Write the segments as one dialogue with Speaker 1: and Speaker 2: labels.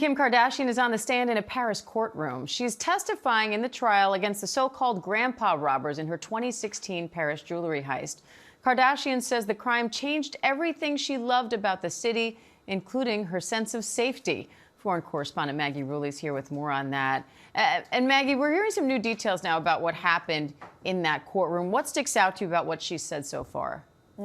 Speaker 1: Kim Kardashian is on the stand in a Paris courtroom. She's testifying in the trial against the so-called grandpa robbers in her 2016 Paris jewelry heist. Kardashian says the crime changed everything she loved about the city, including her sense of safety. Foreign correspondent Maggie Rulli is here with more on that. And Maggie, we're hearing some new details now about what happened in that courtroom. What sticks out to you about what she said so far?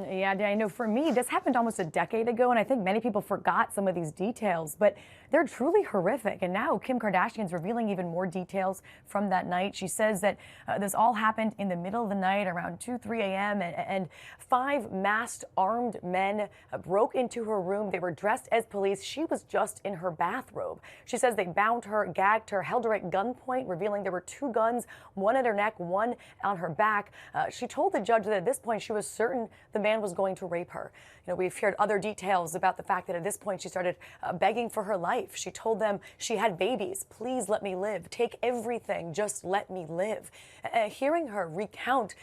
Speaker 2: Yeah, I know for me, this happened almost a decade ago, and I think many people forgot some of these details, but they're truly horrific. And now Kim Kardashian's revealing even more details from that night. She says that this all happened in the middle of the night around 2, 3 a.m. and 5 masked armed men broke into her room. They were dressed as police. She was just in her bathrobe. She says they bound her, gagged her, held her at gunpoint, revealing there were 2 guns, one at her neck, one on her back. She told the judge that at this point she was certain the man was going to rape her. You know, we've heard other details about the fact that at this point she started begging for her life. She told them she had babies. Please let me live. Take everything. Just let me live. Hearing her recount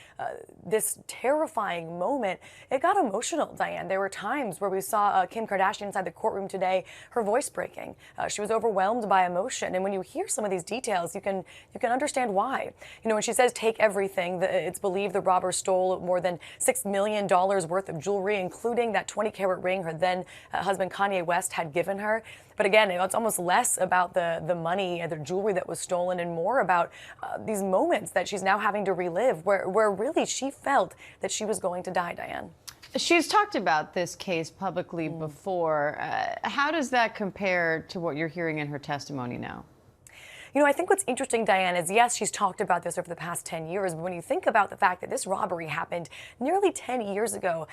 Speaker 2: this terrifying moment, it got emotional, Diane. There were times where we saw Kim Kardashian inside the courtroom today, her voice breaking. She was overwhelmed by emotion. And when you hear some of these details, you can understand why. You know, when she says take everything, it's believed the robbers stole more than $6 million worth of jewelry, including that 20-carat ring her then husband Kanye West had given her. But again, it's almost less about the money and the jewelry that was stolen and more about these moments that she's now having to relive where really she felt that she was going to die, Diane.
Speaker 1: She's talked about this case publicly before. How does that compare to what you're hearing in her testimony now?
Speaker 2: You know, I think what's interesting, Diane, is yes, she's talked about this over the past 10 years, but when you think about the fact that this robbery happened nearly 10 years ago,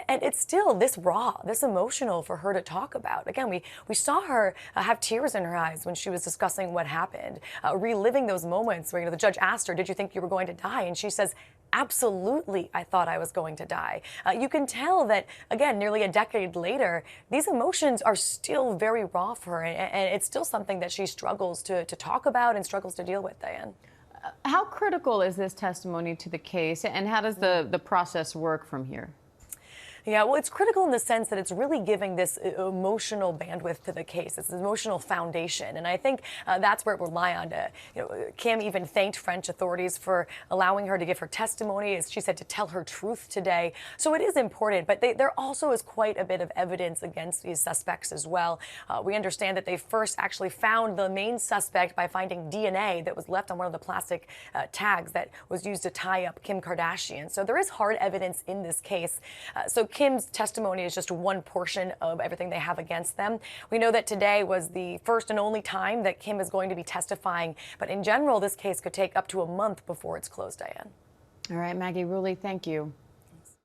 Speaker 2: and it's still this raw, this emotional for her to talk about. Again, we saw her have tears in her eyes when she was discussing what happened, reliving those moments where, you know, the judge asked her, did you think you were going to die? And she says, absolutely, I thought I was going to die. You can tell that, again, nearly a decade later, these emotions are still very raw for her, and it's still something that she struggles to talk about and struggles to deal with, Diane.
Speaker 1: How critical is this testimony to the case, and how does the process work from here?
Speaker 2: Yeah, well, it's critical in the sense that it's really giving this emotional bandwidth to the case, this emotional foundation. And I think that's where it will rely on. Kim even thanked French authorities for allowing her to give her testimony, as she said, to tell her truth today. So it is important, but there also is quite a bit of evidence against these suspects as well. We understand that they first actually found the main suspect by finding DNA that was left on one of the plastic tags that was used to tie up Kim Kardashian. So there is hard evidence in this case. So Kim's testimony is just one portion of everything they have against them. We know that today was the first and only time that Kim is going to be testifying, but in general, this case could take up to a month before it's closed, Diane.
Speaker 1: All right, Maggie Rulli, thank you.